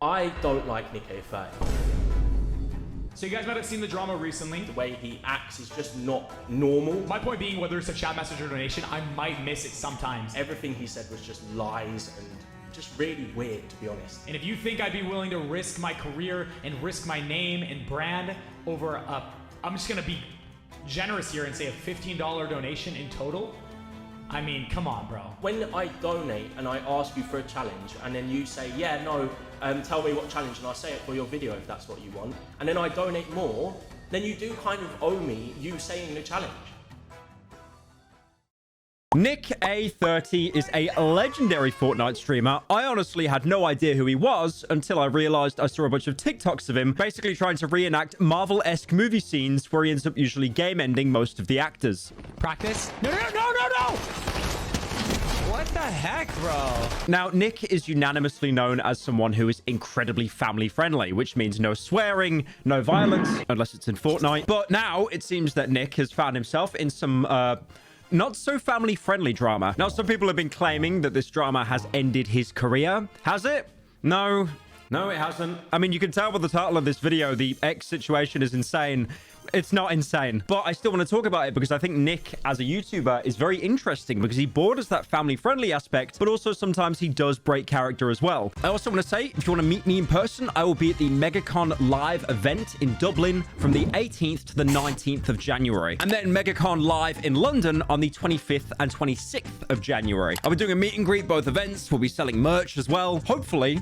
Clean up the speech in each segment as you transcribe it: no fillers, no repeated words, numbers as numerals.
I don't like NickEh30. So you guys might have seen the drama recently. The way he acts is just not normal. My point being, whether it's a chat message or donation, I might miss it sometimes. Everything he said was just lies and just really weird, to be honest. And if you think I'd be willing to risk my career and risk my name and brand over I'm just gonna be generous here and say a $15 donation in total, I mean, come on, bro. When I donate and I ask you for a challenge and then you say, yeah, no, tell me what challenge, and I say it for your video if that's what you want, and then I donate more, then you do kind of owe me you saying the challenge. NickEh30 is a legendary Fortnite streamer. I honestly had no idea who he was until I realized I saw a bunch of TikToks of him basically trying to reenact Marvel-esque movie scenes where he ends up usually game-ending most of the actors. Practice? No! What the heck, bro? Now, Nick is unanimously known as someone who is incredibly family-friendly, which means no swearing, no violence, unless it's in Fortnite. But now it seems that Nick has found himself in some, not so family-friendly drama. Now, some people have been claiming that this drama has ended his career. Has it? No, it hasn't. I mean, you can tell by the title of this video, the X situation is insane. It's not insane, but I still want to talk about it because I think Nick, as a YouTuber, is very interesting because he borders that family-friendly aspect, but also sometimes he does break character as well. I also want to say, if you want to meet me in person, I will be at the MegaCon event in Dublin from the 18th to the 19th of January. And then MegaCon Live in London on the 25th and 26th of January. I'll be doing a meet and greet both events. We'll be selling merch as well. Hopefully,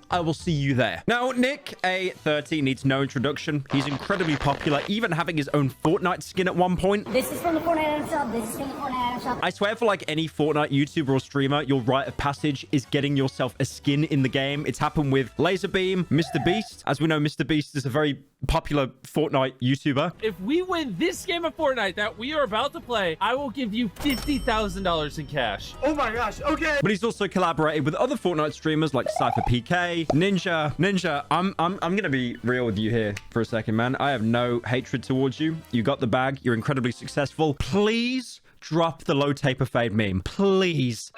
I will see you there. Now, NickEh30 needs no introduction. He's incredibly popular, even having his own Fortnite skin at one point. This is from the Fortnite item shop. This is from the Fortnite item shop. I swear for like any Fortnite YouTuber or streamer, your rite of passage is getting yourself a skin in the game. It's happened with Laserbeam, Mr. Beast. As we know, Mr. Beast is a very popular Fortnite YouTuber. If we win this game of Fortnite that we are about to play, I will give you $50,000 in cash. Oh my gosh, okay. But he's also collaborated with other Fortnite streamers like Cypher PK, Ninja. I'm gonna be real with you here for a second, man. I have no hatred towards you. You got the bag. You're incredibly successful. Please drop the low taper fade meme. Please.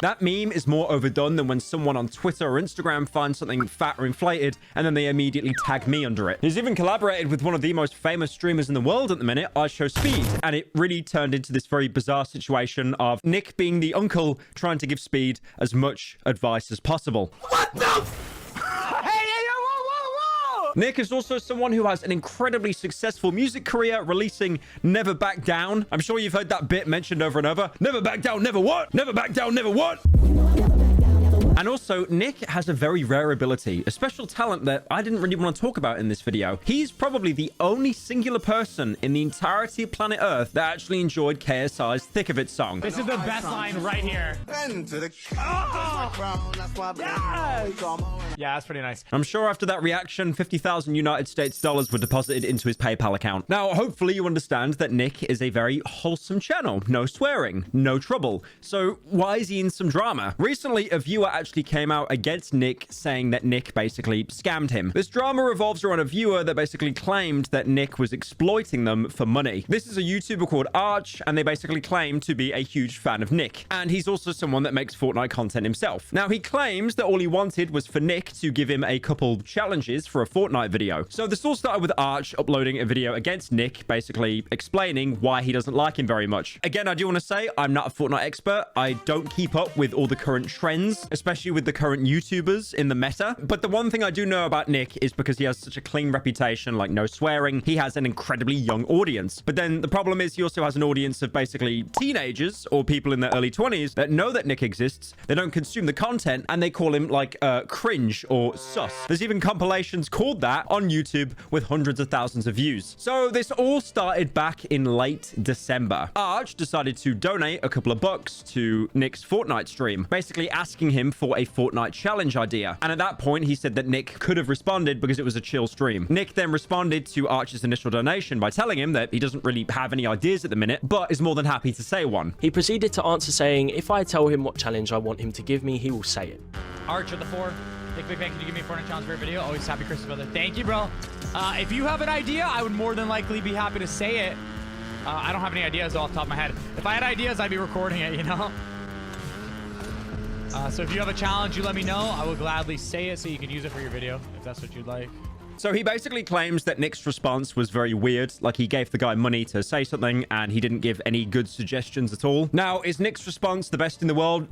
That meme is more overdone than when someone on Twitter or Instagram finds something fat or inflated and then they immediately tag me under it. He's even collaborated with one of the most famous streamers in the world at the minute, iShowSpeed, and it really turned into this very bizarre situation of Nick being the uncle trying to give Speed as much advice as possible. What the Nick is also someone who has an incredibly successful music career, releasing Never Back Down. I'm sure you've heard that bit mentioned over and over. Never back down, never what? Never back down, never what? And also, Nick has a very rare ability, a special talent that I didn't really want to talk about in this video. He's probably the only singular person in the entirety of planet Earth that actually enjoyed KSI's Thick of It song. This is the best line right here. Yeah, that's pretty nice. I'm sure after that reaction, 50,000 United States dollars were deposited into his PayPal account. Now, hopefully you understand that Nick is a very wholesome channel. No swearing, no trouble. So why is he in some drama? Recently, a viewer actually came out against Nick, saying that Nick basically scammed him. This drama revolves around a viewer that basically claimed that Nick was exploiting them for money. This is a YouTuber called Arch, and they basically claim to be a huge fan of Nick. And he's also someone that makes Fortnite content himself. Now, he claims that all he wanted was for Nick to give him a couple challenges for a Fortnite video. So this all started with Arch uploading a video against Nick, basically explaining why he doesn't like him very much. Again, I do want to say I'm not a Fortnite expert. I don't keep up with all the current trends, especially with the current YouTubers in the meta. But the one thing I do know about Nick is because he has such a clean reputation, like no swearing, he has an incredibly young audience. But then the problem is he also has an audience of basically teenagers or people in their early 20s that know that Nick exists, they don't consume the content, and they call him like cringe or sus. There's even compilations called that on YouTube with hundreds of thousands of views. So this all started back in late December. Arch decided to donate a couple of bucks to Nick's Fortnite stream, basically asking him for a Fortnite challenge idea. And at that point, he said that Nick could have responded because it was a chill stream. Nick then responded to Arch's initial donation by telling him that he doesn't really have any ideas at the minute, but is more than happy to say one. He proceeded to answer saying, if I tell him what challenge I want him to give me, he will say it. Arch at the 4. Big fan, can you give me a Fortnite challenge for your video? Always happy Christmas, brother. Thank you, bro. If you have an idea, I would more than likely be happy to say it. I don't have any ideas off the top of my head. If I had ideas, I'd be recording it, you know? So if you have a challenge, you let me know. I will gladly say it so you can use it for your video if that's what you'd like. So he basically claims that Nick's response was very weird. Like he gave the guy money to say something and he didn't give any good suggestions at all. Now, is Nick's response the best in the world?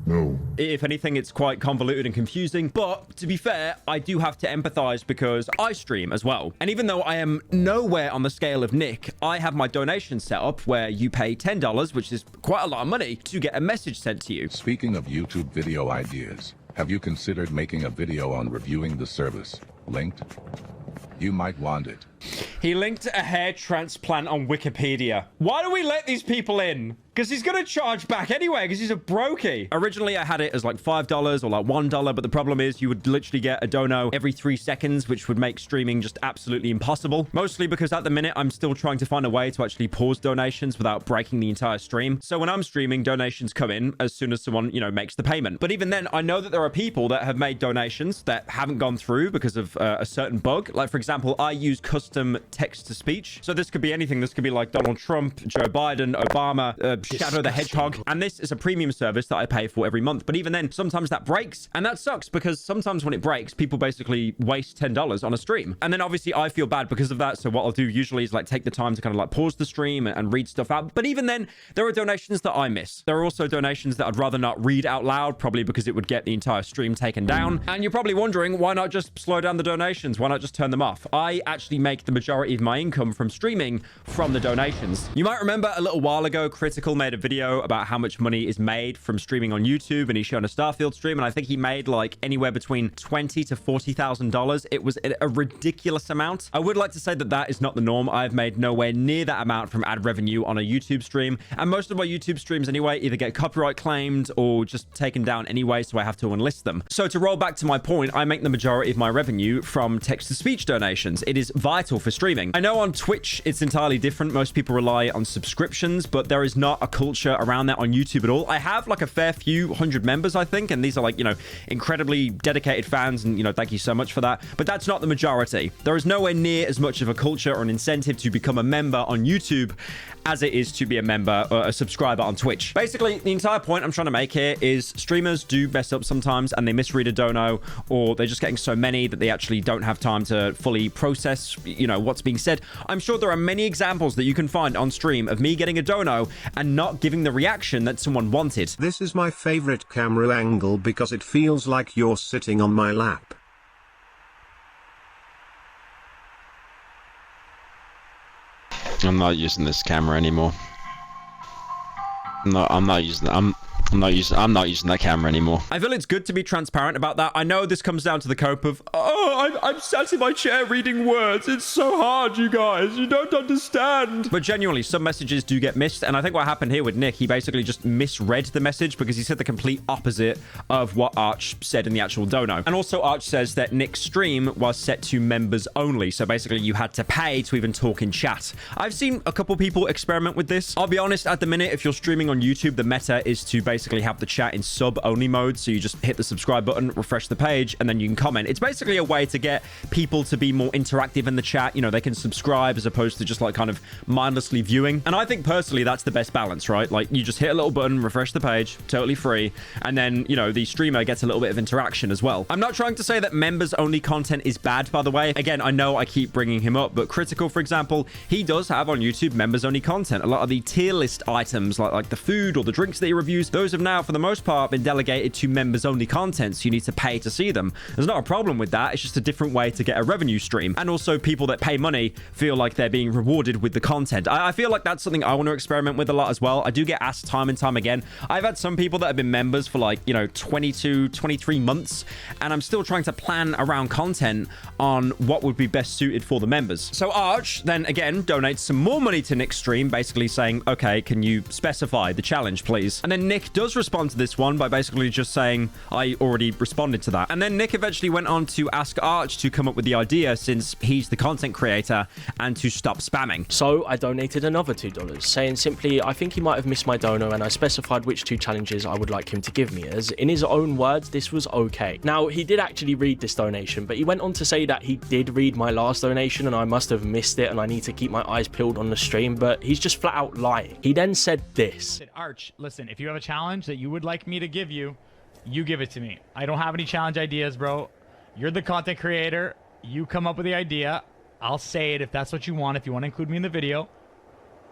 No. If anything, it's quite convoluted and confusing. But to be fair, I do have to empathize because I stream as well. And even though I am nowhere on the scale of Nick, I have my donation set up where you pay $10, which is quite a lot of money, to get a message sent to you. Speaking of YouTube video ideas, have you considered making a video on reviewing the service? Linked? You might want it. He linked a hair transplant on Wikipedia. Why do we let these people in? Because he's going to charge back anyway, because he's a brokey. Originally, I had it as like $5 or like $1, but the problem is you would literally get a dono every 3 seconds, which would make streaming just absolutely impossible. Mostly because at the minute, I'm still trying to find a way to actually pause donations without breaking the entire stream. So when I'm streaming, donations come in as soon as someone, you know, makes the payment. But even then, I know that there are people that have made donations that haven't gone through because of a certain bug. Like, for example, I use custom text-to-speech. So this could be anything. This could be like Donald Trump, Joe Biden, Obama, Shadow the Hedgehog. And this is a premium service that I pay for every month. But even then, sometimes that breaks. And that sucks because sometimes when it breaks, people basically waste $10 on a stream. And then obviously I feel bad because of that. So what I'll do usually is like take the time to kind of like pause the stream and read stuff out. But even then, there are donations that I miss. There are also donations that I'd rather not read out loud, probably because it would get the entire stream taken down. And you're probably wondering, why not just slow down the donations? Why not just turn them off? I actually make the majority of my income from streaming from the donations. You might remember a little while ago, Critical made a video about how much money is made from streaming on YouTube, and he showed a Starfield stream, and I think he made like anywhere between $20,000 to $40,000. It was a ridiculous amount. I would like to say that that is not the norm. I've made nowhere near that amount from ad revenue on a YouTube stream, and most of my YouTube streams anyway either get copyright claimed or just taken down anyway, so I have to unlist them. So to roll back to my point, I make the majority of my revenue from text-to-speech donations. It is vital for streaming. I know on Twitch it's entirely different. Most people rely on subscriptions, but there is not a culture around that on YouTube at all. I have like a fair few hundred members, I think, and these are like, you know, incredibly dedicated fans, and, you know, thank you so much for that. But that's not the majority. There is nowhere near as much of a culture or an incentive to become a member on YouTube as it is to be a member or a subscriber on Twitch. Basically, the entire point I'm trying to make here is streamers do mess up sometimes and they misread a dono, or they're just getting so many that they actually don't have time to fully process, you know, what's being said. I'm sure there are many examples that you can find on stream of me getting a dono and not giving the reaction that someone wanted. This is my favorite camera angle because it feels like you're sitting on my lap. I'm not using this camera anymore. No, I'm not using that camera anymore. I feel it's good to be transparent about that. I know this comes down to the cope of, oh, I'm sat in my chair reading words. It's so hard, you guys. You don't understand. But genuinely, some messages do get missed. And I think what happened here with Nick, he basically just misread the message because he said the complete opposite of what Arch said in the actual dono. And also Arch says that Nick's stream was set to members only. So basically you had to pay to even talk in chat. I've seen a couple people experiment with this. I'll be honest, at the minute, if you're streaming on YouTube, the meta is to basically have the chat in sub-only mode. So you just hit the subscribe button, refresh the page, and then you can comment. It's basically a way to get people to be more interactive in the chat. You know, they can subscribe as opposed to just like kind of mindlessly viewing. And I think personally, that's the best balance, right? Like you just hit a little button, refresh the page, totally free. And then, you know, the streamer gets a little bit of interaction as well. I'm not trying to say that members only content is bad, by the way. Again, I know I keep bringing him up, but Critical, for example, he does have on YouTube members only content. A lot of the tier list items like the food or the drinks that he reviews, those have now for the most part been delegated to members only content, so you need to pay to see them. There's not a problem with that. It's just a different way to get a revenue stream. And also people that pay money feel like they're being rewarded with the content. I feel like that's something I want to experiment with a lot as well. I do get asked time and time again. I've had some people that have been members for like, you know, 22, 23 months, and I'm still trying to plan around content on what would be best suited for the members. So Arch then again donates some more money to Nick's stream, basically saying, okay, can you specify the challenge, please? And then Nick does respond to this one by basically just saying, I already responded to that. And then Nick eventually went on to ask Arch to come up with the idea, since he's the content creator, and to stop spamming. So I donated another $2, saying simply, I think he might have missed my dono, and I specified which 2 challenges I would like him to give me, as in his own words, this was okay. Now, he did actually read this donation, but he went on to say that he did read my last donation and I must have missed it and I need to keep my eyes peeled on the stream, but he's just flat out lying. He then said this. Arch, listen, if you have a challenge that you would like me to give you, you give it to me. I don't have any challenge ideas, bro. You're the content creator. You come up with the idea. I'll say it if that's what you want. If you want to include me in the video,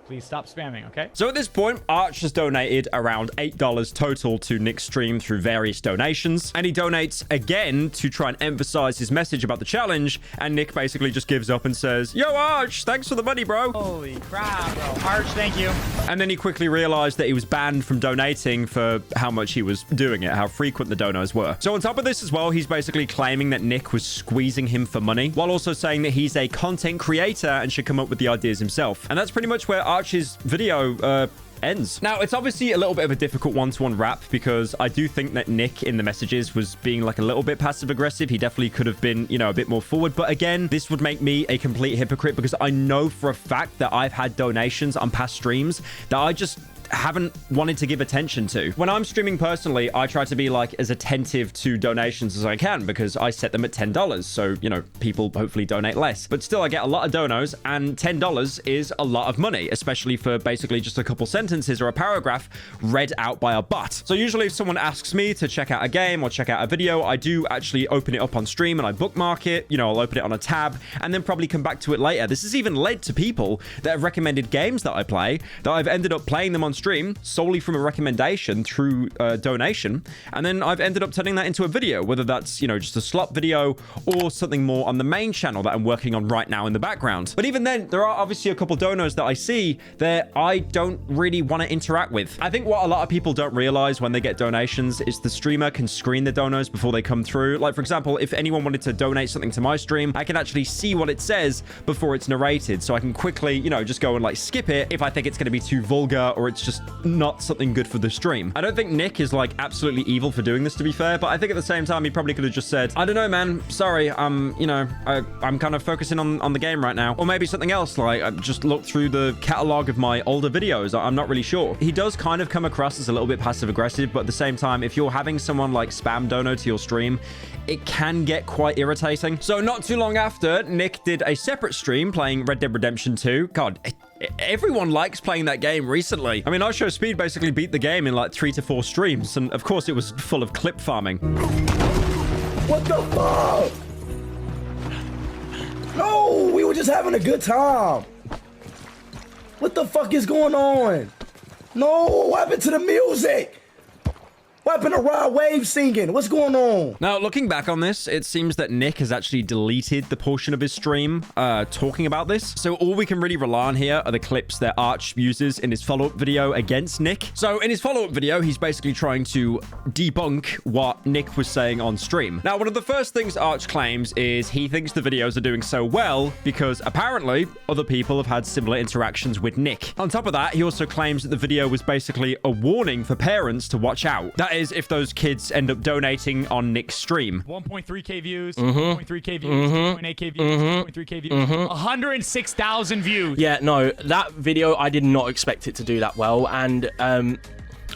please stop spamming, okay? So at this point, Arch has donated around $8 total to Nick's stream through various donations. And he donates again to try and emphasize his message about the challenge. And Nick basically just gives up and says, "Yo, Arch, thanks for the money, bro." Holy crap, bro. Arch, thank you. And then he quickly realized that he was banned from donating for how much he was doing it, how frequent the donos were. So on top of this as well, he's basically claiming that Nick was squeezing him for money, while also saying that he's a content creator and should come up with the ideas himself. And that's pretty much where Arch's video ends. Now, it's obviously a little bit of a difficult one to unwrap because I do think that Nick in the messages was being like a little bit passive aggressive. He definitely could have been, you know, a bit more forward. But again, this would make me a complete hypocrite because I know for a fact that I've had donations on past streams that I just haven't wanted to give attention to. When I'm streaming personally, I try to be like as attentive to donations as I can because I set them at $10. So, you know, people hopefully donate less. But still, I get a lot of donos and $10 is a lot of money, especially for basically just a couple sentences or a paragraph read out by a bot. So usually if someone asks me to check out a game or check out a video, I do actually open it up on stream and I bookmark it. You know, I'll open it on a tab and then probably come back to it later. This has even led to people that have recommended games that I play that I've ended up playing them on stream solely from a recommendation through donation, and then I've ended up turning that into a video, whether that's, you know, just a slot video or something more on the main channel that I'm working on right now in the background. But even then, there are obviously a couple donos that I see that I don't really want to interact with. I think what a lot of people don't realize when they get donations is the streamer can screen the donos before they come through. Like, for example, if anyone wanted to donate something to my stream, I can actually see what it says before it's narrated, so I can quickly, you know, just go and like skip it if I think it's going to be too vulgar or it's just not something good for the stream. I don't think Nick is like absolutely evil for doing this, to be fair, but I think at the same time he probably could have just said, "I don't know, man, sorry, you know, I'm kind of focusing on the game right now," or maybe something else, like just look through the catalog of my older videos. I'm not really sure. He does kind of come across as a little bit passive aggressive, but at the same time, if you're having someone like spam dono to your stream, it can get quite irritating. So not too long after, Nick did a separate stream playing Red Dead Redemption 2. God, everyone likes playing that game recently. I mean, I Show Speed basically beat the game in like 3 to 4 streams, and of course it was full of clip farming. What the fuck? No, we were just having a good time. What the fuck is going on? No, what happened to the music? What happened to Rod Wave singing? What's going on? Now, looking back on this, it seems that Nick has actually deleted the portion of his stream talking about this. So all we can really rely on here are the clips that Arch uses in his follow-up video against Nick. So in his follow-up video, he's basically trying to debunk what Nick was saying on stream. Now, one of the first things Arch claims is he thinks the videos are doing so well because apparently other people have had similar interactions with Nick. On top of that, he also claims that the video was basically a warning for parents to watch out. That is, if those kids end up donating on Nick's stream. 1.3k views, 1.3k views, 2.8k views, 2.3k views, 106,000 views. Yeah, no, that video, I did not expect it to do that well. And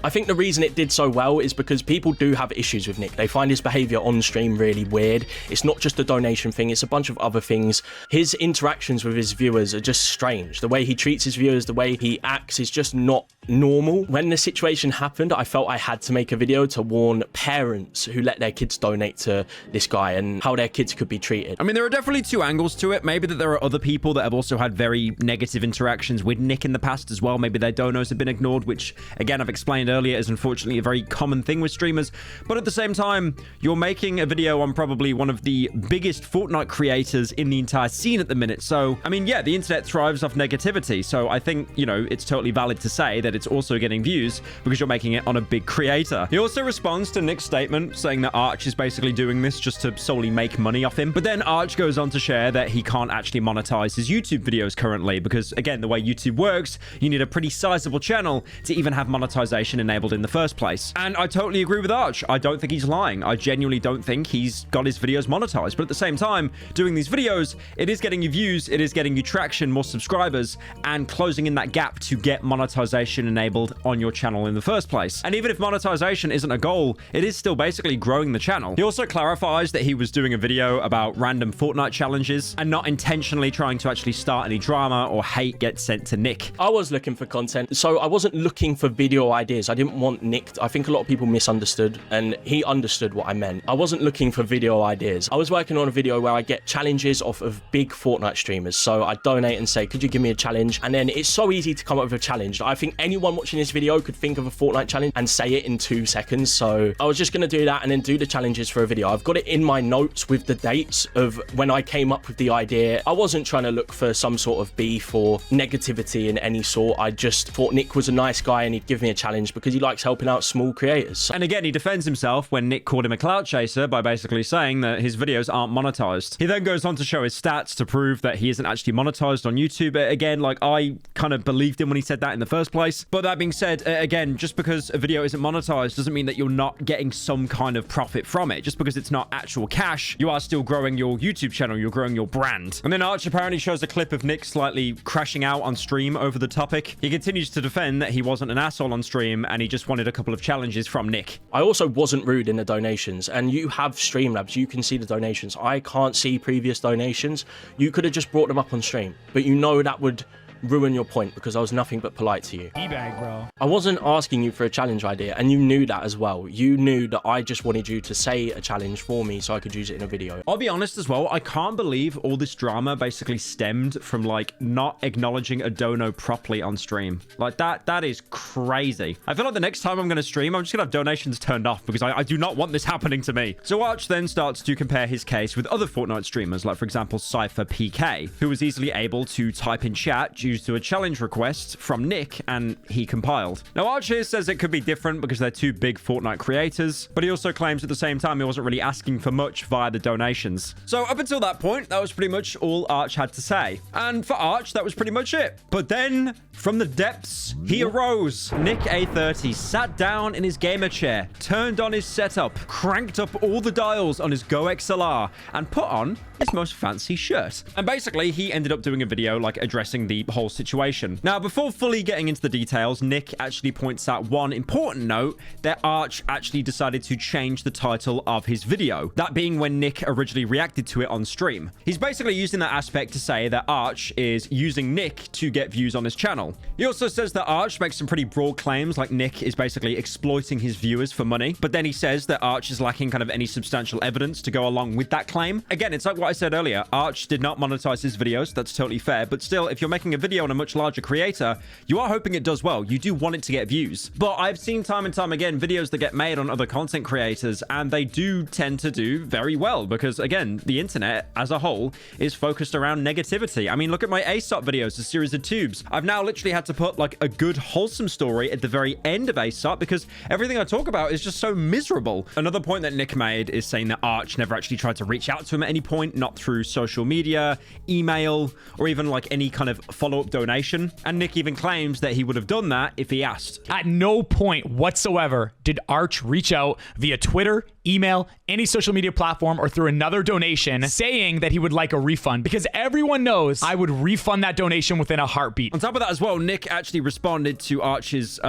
I think the reason it did so well is because people do have issues with Nick. They find his behavior on stream really weird. It's not just a donation thing, it's a bunch of other things. His interactions with his viewers are just strange. The way he treats his viewers, the way he acts is just not normal. When the situation happened, I felt I had to make a video to warn parents who let their kids donate to this guy and how their kids could be treated. I mean, there are definitely two angles to it. Maybe that there are other people that have also had very negative interactions with Nick in the past as well. Maybe their donos have been ignored, which again, I've explained earlier, is unfortunately a very common thing with streamers. But at the same time, you're making a video on probably one of the biggest Fortnite creators in the entire scene at the minute. So, I mean, yeah, the internet thrives off negativity. So I think, you know, it's totally valid to say that it's also getting views because you're making it on a big creator. He also responds to Nick's statement saying that Arch is basically doing this just to solely make money off him. But then Arch goes on to share that he can't actually monetize his YouTube videos currently because, again, the way YouTube works, you need a pretty sizable channel to even have monetization enabled in the first place. And I totally agree with Arch. I don't think he's lying. I genuinely don't think he's got his videos monetized. But at the same time, doing these videos, it is getting you views, it is getting you traction, more subscribers, and closing in that gap to get monetization enabled on your channel in the first place. And even if monetization isn't a goal, it is still basically growing the channel. He also clarifies that he was doing a video about random Fortnite challenges and not intentionally trying to actually start any drama or hate get sent to Nick. I was looking for content, so I wasn't looking for video ideas. I didn't want Nick. I think a lot of people misunderstood, and he understood what I meant. I wasn't looking for video ideas. I was working on a video where I get challenges off of big Fortnite streamers. So I donate and say, could you give me a challenge? And then it's so easy to come up with a challenge. I think anyone watching this video could think of a Fortnite challenge and say it in 2 seconds. So I was just going to do that and then do the challenges for a video. I've got it in my notes with the dates of when I came up with the idea. I wasn't trying to look for some sort of beef or negativity in any sort. I just thought Nick was a nice guy and he'd give me a challenge because he likes helping out small creators. And again, he defends himself when Nick called him a clout chaser by basically saying that his videos aren't monetized. He then goes on to show his stats to prove that he isn't actually monetized on YouTube. Again, like, I kind of believed him when he said that in the first place. But that being said, again, just because a video isn't monetized doesn't mean that you're not getting some kind of profit from it. Just because it's not actual cash, you are still growing your YouTube channel, you're growing your brand. And then Arch apparently shows a clip of Nick slightly crashing out on stream over the topic. He continues to defend that he wasn't an asshole on stream and he just wanted a couple of challenges from Nick. I also wasn't rude in the donations, and you have Streamlabs, you can see the donations. I can't see previous donations. You could have just brought them up on stream, but you know that would ruin your point because I was nothing but polite to you. Teabag, bro. I wasn't asking you for a challenge idea, and you knew that as well. You knew that I just wanted you to say a challenge for me so I could use it in a video. I'll be honest as well, I can't believe all this drama basically stemmed from, like, not acknowledging a dono properly on stream. Like, that is crazy. I feel like the next time I'm going to stream, I'm just going to have donations turned off because I do not want this happening to me. So Arch then starts to compare his case with other Fortnite streamers, like, for example, Cypher PK, who was easily able to type in chat due to a challenge request from Nick, and he compiled. Now, Arch here says it could be different because they're two big Fortnite creators, but he also claims at the same time he wasn't really asking for much via the donations. So up until that point, that was pretty much all Arch had to say. And for Arch, that was pretty much it. But then, from the depths, he arose. NickEh30 sat down in his gamer chair, turned on his setup, cranked up all the dials on his Go XLR, and put on his most fancy shirt. And basically, he ended up doing a video, like, addressing the whole situation. Now, before fully getting into the details, Nick actually points out one important note, that Arch actually decided to change the title of his video. That being when Nick originally reacted to it on stream. He's basically using that aspect to say that Arch is using Nick to get views on his channel. He also says that Arch makes some pretty broad claims, like Nick is basically exploiting his viewers for money. But then he says that Arch is lacking kind of any substantial evidence to go along with that claim. Again, it's like what I said earlier, Arch did not monetize his videos. That's totally fair. But still, if you're making a video on a much larger creator, you are hoping it does well. You do want it to get views. But I've seen time and time again videos that get made on other content creators, and they do tend to do very well because, again, the internet as a whole is focused around negativity. I mean, look at my ASOP videos, a series of tubes. I've now literally had to put like a good wholesome story at the very end of ASOP because everything I talk about is just so miserable. Another point that Nick made is saying that Arch never actually tried to reach out to him at any point, not through social media, email, or even like any kind of follow-up donation. And Nick even claims that he would have done that if he asked. At no point whatsoever did Arch reach out via Twitter, email, any social media platform, or through another donation saying that he would like a refund, because everyone knows I would refund that donation within a heartbeat. On top of that as well, Nick actually responded to Arch's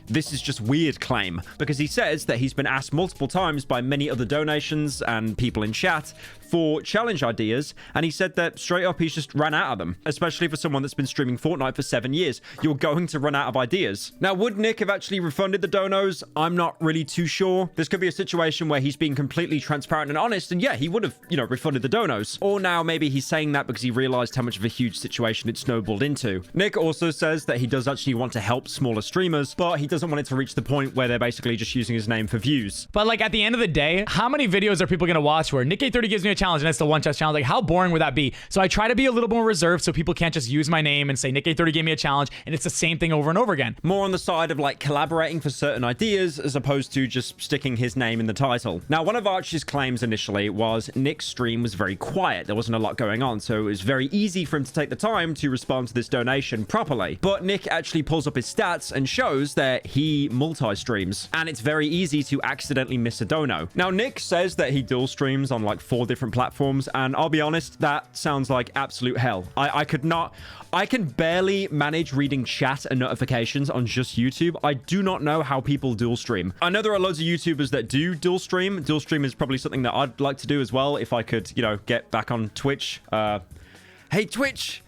this is just weird claim, because he says that he's been asked multiple times by many other donations and people in chat for challenge ideas, and he said that straight up he's just ran out of them, especially for someone that's been streaming Fortnite for 7 years. You're going to run out of ideas. Now, would Nick have actually refunded the donos? I'm not really too sure. This could be a situation where he's being completely transparent and honest, and yeah, he would have, refunded the donos. Or now maybe he's saying that because he realized how much of a huge situation it snowballed into. Nick also says that he does actually want to help smaller streamers, but he doesn't want it to reach the point where they're basically just using his name for views. But like at the end of the day, how many videos are people going to watch where NickEh30 gives me a challenge and it's the one chest challenge? Like, how boring would that be? So I try to be a little more reserved so people can't just use my name and say NickEh30 gave me a challenge and it's the same thing over and over again. More on the side of like collaborating for certain ideas as opposed to just sticking his name in the title. Now, one of Arch's claims initially was Nick's stream was very quiet. There wasn't a lot going on, so it was very easy for him to take the time to respond to this donation properly. But Nick actually pulls up his stats and shows that he multi-streams, and it's very easy to accidentally miss a dono. Now, Nick says that he dual streams on like 4 different platforms, and I'll be honest, that sounds like absolute hell. I can barely manage reading chat and notifications on just YouTube. I do not know how people dual stream. I know there are loads of YouTubers that do dual stream. Dual stream is probably something that I'd like to do as well if I could, get back on Twitch. Hey, Twitch,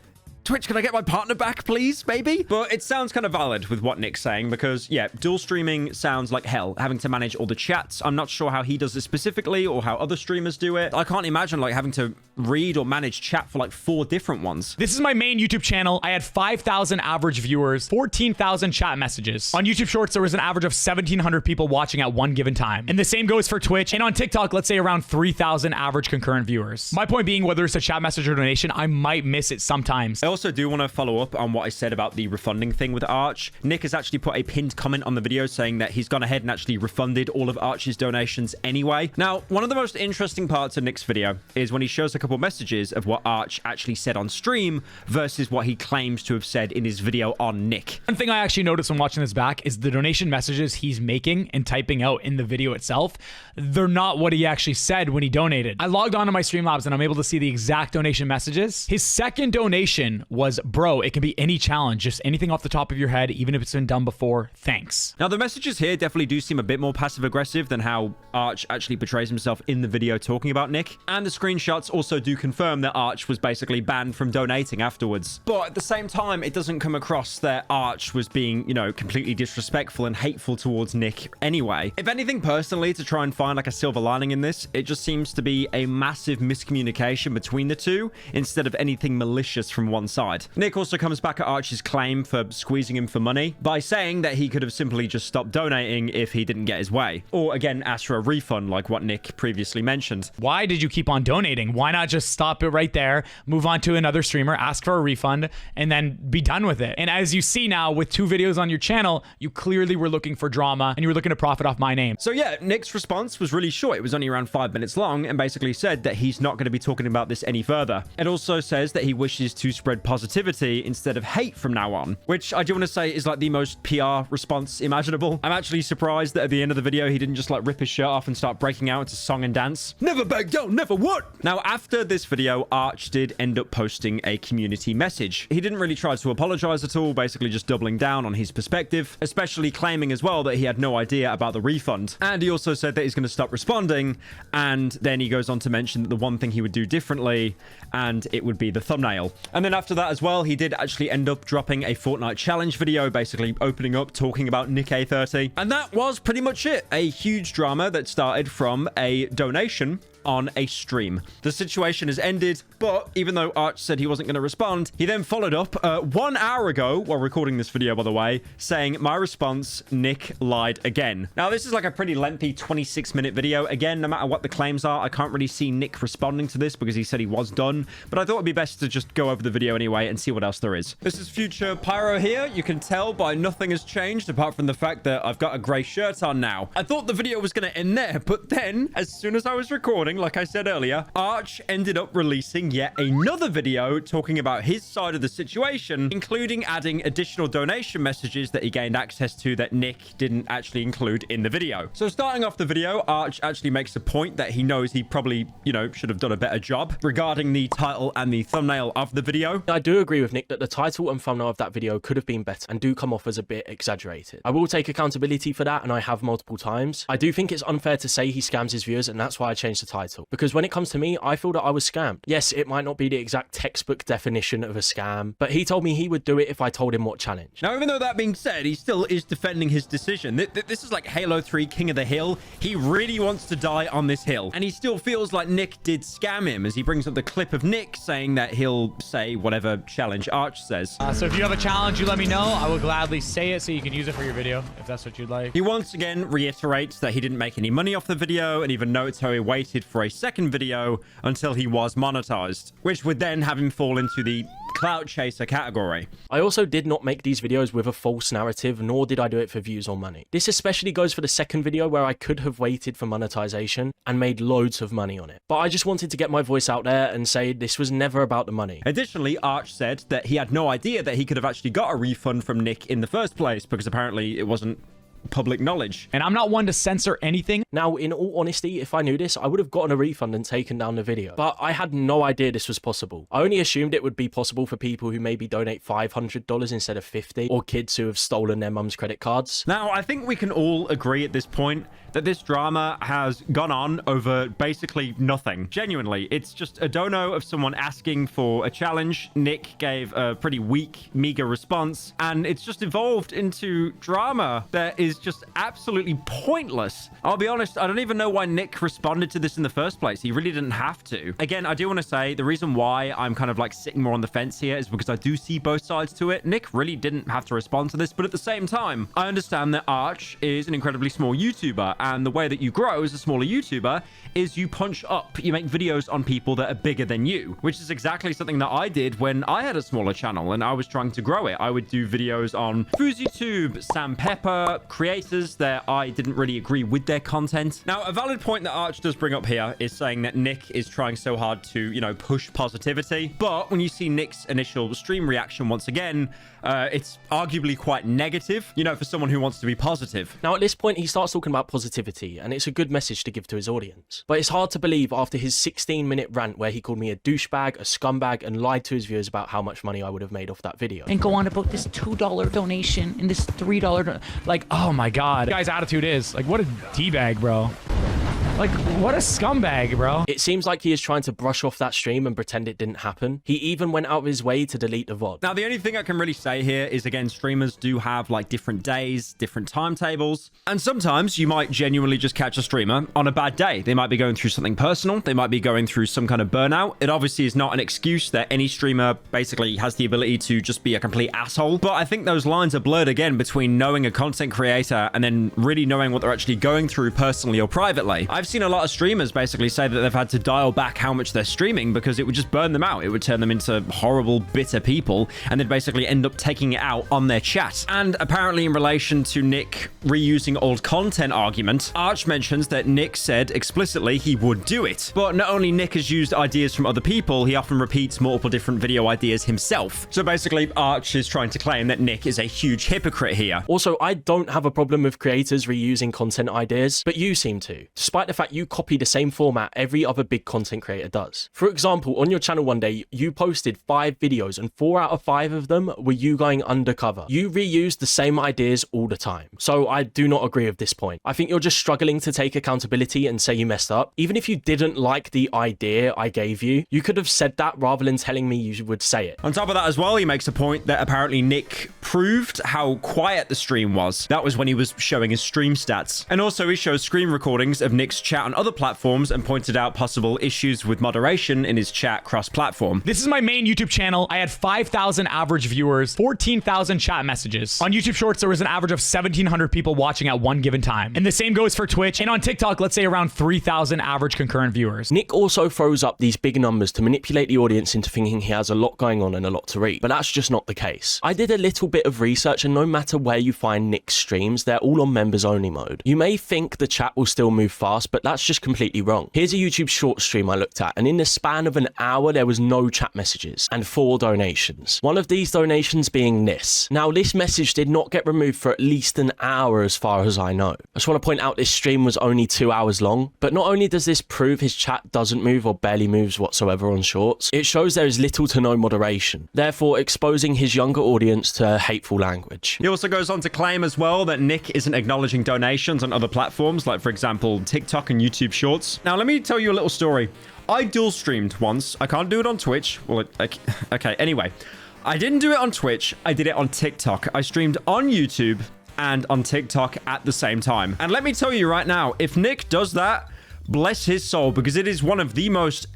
Twitch, can I get my partner back, please, baby? But it sounds kind of valid with what Nick's saying because, yeah, dual streaming sounds like hell. Having to manage all the chats. I'm not sure how he does it specifically or how other streamers do it. I can't imagine like having to read or manage chat for like 4 different ones. This is my main YouTube channel. I had 5,000 average viewers, 14,000 chat messages. On YouTube Shorts, there was an average of 1,700 people watching at one given time. And the same goes for Twitch. And on TikTok, let's say around 3,000 average concurrent viewers. My point being, whether it's a chat message or donation, I might miss it sometimes. I also do want to follow up on what I said about the refunding thing with Arch. Nick has actually put a pinned comment on the video saying that he's gone ahead and actually refunded all of Arch's donations anyway. Now, one of the most interesting parts of Nick's video is when he shows a couple messages of what Arch actually said on stream versus what he claims to have said in his video on Nick. One thing I actually noticed when watching this back is the donation messages he's making and typing out in the video itself, they're not what he actually said when he donated. I logged on to my Streamlabs and I'm able to see the exact donation messages. His second donation was, bro, it can be any challenge, just anything off the top of your head, even if it's been done before, thanks. Now, the messages here definitely do seem a bit more passive-aggressive than how Arch actually portrays himself in the video talking about Nick. And the screenshots also do confirm that Arch was basically banned from donating afterwards. But at the same time, it doesn't come across that Arch was being, you know, completely disrespectful and hateful towards Nick anyway. If anything, personally, to try and find like a silver lining in this, it just seems to be a massive miscommunication between the two instead of anything malicious from one side. Nick also comes back at Arch's claim for squeezing him for money by saying that he could have simply just stopped donating if he didn't get his way. Or again, ask for a refund like what Nick previously mentioned. Why did you keep on donating? Why not just stop it right there, move on to another streamer, ask for a refund, and then be done with it? And as you see now with 2 videos on your channel, you clearly were looking for drama and you were looking to profit off my name. So yeah, Nick's response was really short. It was only around 5 minutes long and basically said that he's not going to be talking about this any further. It also says that he wishes to spread positivity instead of hate from now on, which I do want to say is like the most PR response imaginable. I'm actually surprised that at the end of the video, he didn't just like rip his shirt off and start breaking out into song and dance. Never back down, never what? Now, after this video, Arch did end up posting a community message. He didn't really try to apologize at all, basically just doubling down on his perspective, especially claiming as well that he had no idea about the refund. And he also said that he's going to stop responding. And then he goes on to mention that the one thing he would do differently, and it would be the thumbnail. And then after that as well, he did actually end up dropping a Fortnite challenge video, basically opening up, talking about NickEh30. And that was pretty much it. A huge drama that started from a donation on a stream. The situation has ended, but even though Arch said he wasn't going to respond, he then followed up 1 hour ago, while recording this video, by the way, saying, my response, Nick lied again. Now, this is like a pretty lengthy 26-minute video. Again, no matter what the claims are, I can't really see Nick responding to this because he said he was done, but I thought it'd be best to just go over the video anyway and see what else there is. This is future Pyro here. You can tell by nothing has changed apart from the fact that I've got a grey shirt on now. I thought the video was going to end there, but then as soon as I was recording, like I said earlier, Arch ended up releasing yet another video talking about his side of the situation, including adding additional donation messages that he gained access to that Nick didn't actually include in the video. So starting off the video, Arch actually makes a point that he knows he probably, you know, should have done a better job regarding the title and the thumbnail of the video. I do agree with Nick that the title and thumbnail of that video could have been better and do come off as a bit exaggerated. I will take accountability for that, and I have multiple times. I do think it's unfair to say he scams his viewers, and that's why I changed the title. Because when it comes to me, I feel that I was scammed. Yes, it might not be the exact textbook definition of a scam, but he told me he would do it if I told him what challenge. Now, even though that being said, he still is defending his decision. This is like Halo 3 King of the Hill. He really wants to die on this hill. And he still feels like Nick did scam him, as he brings up the clip of Nick saying that he'll say whatever challenge Arch says. So if you have a challenge, you let me know. I will gladly say it so you can use it for your video, if that's what you'd like. He once again reiterates that he didn't make any money off the video, and even notes how he waited for a second video until he was monetized, which would then have him fall into the clout chaser category. I also did not make these videos with a false narrative, nor did I do it for views or money. This especially goes for the second video where I could have waited for monetization and made loads of money on it. But I just wanted to get my voice out there and say this was never about the money. Additionally, Arch said that he had no idea that he could have actually got a refund from Nick in the first place, because apparently it wasn't public knowledge. And I'm not one to censor anything. Now, in all honesty, if I knew this, I would have gotten a refund and taken down the video. But I had no idea this was possible. I only assumed it would be possible for people who maybe donate $500 instead of $50, or kids who have stolen their mum's credit cards. Now, I think we can all agree at this point that this drama has gone on over basically nothing. Genuinely, it's just a dono of someone asking for a challenge. Nick gave a pretty weak, meager response, and it's just evolved into drama that is just absolutely pointless. I'll be honest, I don't even know why Nick responded to this in the first place. He really didn't have to. Again, I do want to say the reason why I'm kind of like sitting more on the fence here is because I do see both sides to it. Nick really didn't have to respond to this, but at the same time, I understand that Arch is an incredibly small YouTuber, and the way that you grow as a smaller YouTuber is you punch up. You make videos on people that are bigger than you, which is exactly something that I did when I had a smaller channel and I was trying to grow it. I would do videos on FouseyTube, Sam Pepper, creators that I didn't really agree with their content. Now, a valid point that Arch does bring up here is saying that Nick is trying so hard to, you know, push positivity. But when you see Nick's initial stream reaction once again, it's arguably quite negative, you know, for someone who wants to be positive. Now, at this point, he starts talking about positivity, and it's a good message to give to his audience. But it's hard to believe after his 16-minute rant where he called me a douchebag, a scumbag, and lied to his viewers about how much money I would have made off that video. And go on about this $2 donation and this $3 like, oh my god. The guy's attitude is like, what a D-bag, bro. Like, what a scumbag, bro. It seems like he is trying to brush off that stream and pretend it didn't happen. He even went out of his way to delete the VOD. Now, the only thing I can really say here is, again, streamers do have like different days, different timetables. And sometimes you might genuinely just catch a streamer on a bad day. They might be going through something personal. They might be going through some kind of burnout. It obviously is not an excuse that any streamer basically has the ability to just be a complete asshole. But I think those lines are blurred again between knowing a content creator and then really knowing what they're actually going through personally or privately. I've seen a lot of streamers basically say that they've had to dial back how much they're streaming because it would just burn them out. It would turn them into horrible, bitter people, and they'd basically end up taking it out on their chat. And apparently in relation to Nick reusing old content argument, Arch mentions that Nick said explicitly he would do it. But not only Nick has used ideas from other people, he often repeats multiple different video ideas himself. So basically, Arch is trying to claim that Nick is a huge hypocrite here. Also, I don't have a problem with creators reusing content ideas, but you seem to, despite the fact you copy the same format every other big content creator does. For example, on your channel one day, you posted 5 videos and 4 out of 5 of them were you going undercover. You reused the same ideas all the time. So I do not agree with this point. I think you're just struggling to take accountability and say you messed up. Even if you didn't like the idea I gave you, you could have said that rather than telling me you would say it. On top of that as well, he makes a point that apparently Nick proved how quiet the stream was. That was when he was showing his stream stats. And also he shows screen recordings of Nick's chat on other platforms and pointed out possible issues with moderation in his chat cross-platform. This is my main YouTube channel. I had 5,000 average viewers, 14,000 chat messages. On YouTube Shorts, there was an average of 1,700 people watching at one given time. And the same goes for Twitch. And on TikTok, let's say around 3,000 average concurrent viewers. Nick also throws up these big numbers to manipulate the audience into thinking he has a lot going on and a lot to read. But that's just not the case. I did a little bit of research, and no matter where you find Nick's streams, they're all on members only mode. You may think the chat will still move fast, but that's just completely wrong. Here's a YouTube short stream I looked at, and in the span of an hour, there was no chat messages and 4 donations. One of these donations being this. Now, this message did not get removed for at least an hour as far as I know. I just want to point out this stream was only 2 hours long, but not only does this prove his chat doesn't move or barely moves whatsoever on shorts, it shows there is little to no moderation, therefore exposing his younger audience to hateful language. He also goes on to claim as well that Nick isn't acknowledging donations on other platforms, like for example, TikTok and YouTube Shorts. Now, let me tell you a little story. I dual streamed once. I can't do it on Twitch. Well, okay, anyway. I didn't do it on Twitch. I did it on TikTok. I streamed on YouTube and on TikTok at the same time. And let me tell you right now, if Nick does that, bless his soul, because it is one of the most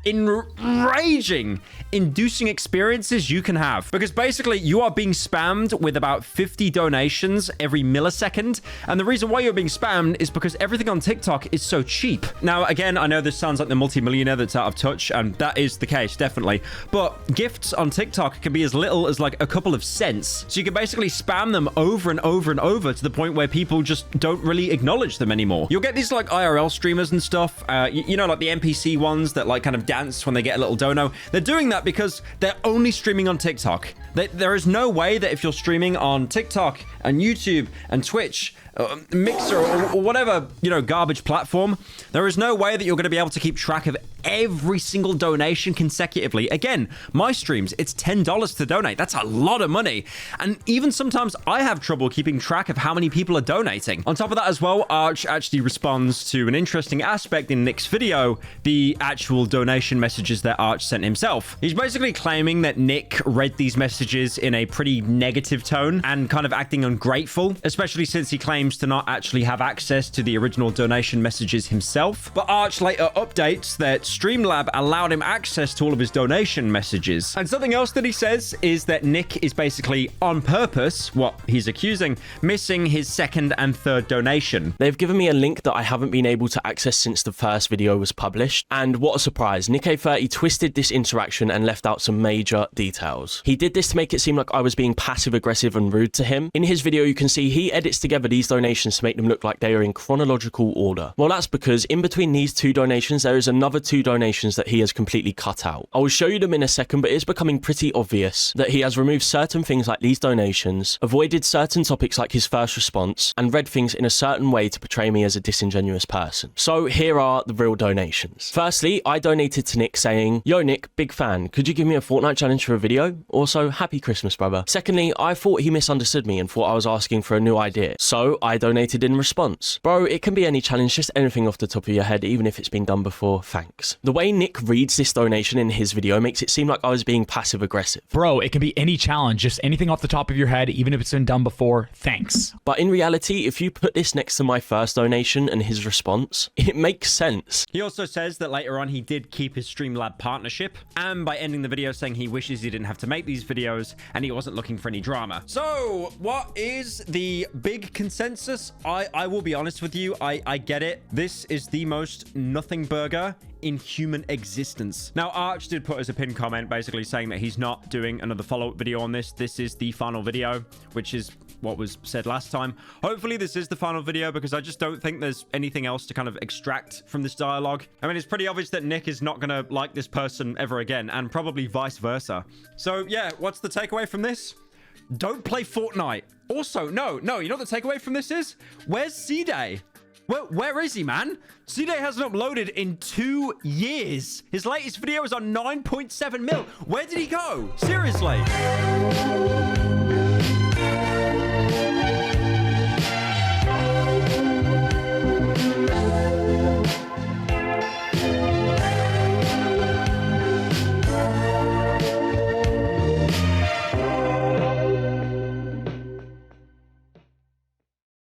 enraging, inducing experiences you can have, because basically you are being spammed with about 50 donations every millisecond, and the reason why you're being spammed is because everything on TikTok is so cheap. Now, again, I know this sounds like the multi-millionaire that's out of touch, and that is the case, definitely, but gifts on TikTok can be as little as like a couple of cents, so you can basically spam them over and over and over to the point where people just don't really acknowledge them anymore. You'll get these like IRL streamers and stuff, you know, like the NPC ones that like kind of dance when they get a little dono. They're doing that because they're only streaming on TikTok. There is no way that if you're streaming on TikTok and YouTube and Twitch, Mixer or whatever, you know, garbage platform, there is no way that you're going to be able to keep track of every single donation consecutively. Again, my streams, it's $10 to donate. That's a lot of money. And even sometimes I have trouble keeping track of how many people are donating. On top of that as well, Arch actually responds to an interesting aspect in Nick's video, the actual donation messages that Arch sent himself. He's basically claiming that Nick read these messages in a pretty negative tone and kind of acting ungrateful, especially since he claims to not actually have access to the original donation messages himself. But Arch later updates that Streamlab allowed him access to all of his donation messages. And something else that he says is that Nick is basically on purpose, what he's accusing, missing his second and third donation. They've given me a link that I haven't been able to access since the first video was published. And what a surprise, NickEh30 twisted this interaction and left out some major details. He did this to make it seem like I was being passive aggressive and rude to him. In his video, you can see he edits together these donations to make them look like they are in chronological order. Well, that's because in between these two donations, there is another two donations that he has completely cut out. I will show you them in a second, but it's becoming pretty obvious that he has removed certain things like these donations, avoided certain topics like his first response, and read things in a certain way to portray me as a disingenuous person. So here are the real donations. Firstly, I donated to Nick saying, "Yo Nick, big fan. Could you give me a Fortnite challenge for a video? Also, happy Christmas, brother." Secondly, I thought he misunderstood me and thought I was asking for a new idea. So I donated in response. "Bro, it can be any challenge, just anything off the top of your head, even if it's been done before. Thanks." The way Nick reads this donation in his video makes it seem like I was being passive aggressive. "Bro, it can be any challenge, just anything off the top of your head, even if it's been done before. Thanks." But in reality, if you put this next to my first donation and his response, it makes sense. He also says that later on he did keep his Streamlab partnership, and by ending the video saying he wishes he didn't have to make these videos and he wasn't looking for any drama. So what is the big consensus? I will be honest with you, I get it. This is the most nothing burger in human existence. Now, Arch did put as a pinned comment basically saying that he's not doing another follow-up video on this. This is the final video, which is what was said last time. Hopefully this is the final video because I just don't think there's anything else to kind of extract from this dialogue. I mean, it's pretty obvious that Nick is not gonna like this person ever again, and probably vice versa. So yeah, what's the takeaway from this? Don't play Fortnite. Also, no, you know what the takeaway from this is? Where's C-Day? Where is he, man? C-Day hasn't uploaded in 2 years. His latest video is on 9.7 mil. Where did he go? Seriously.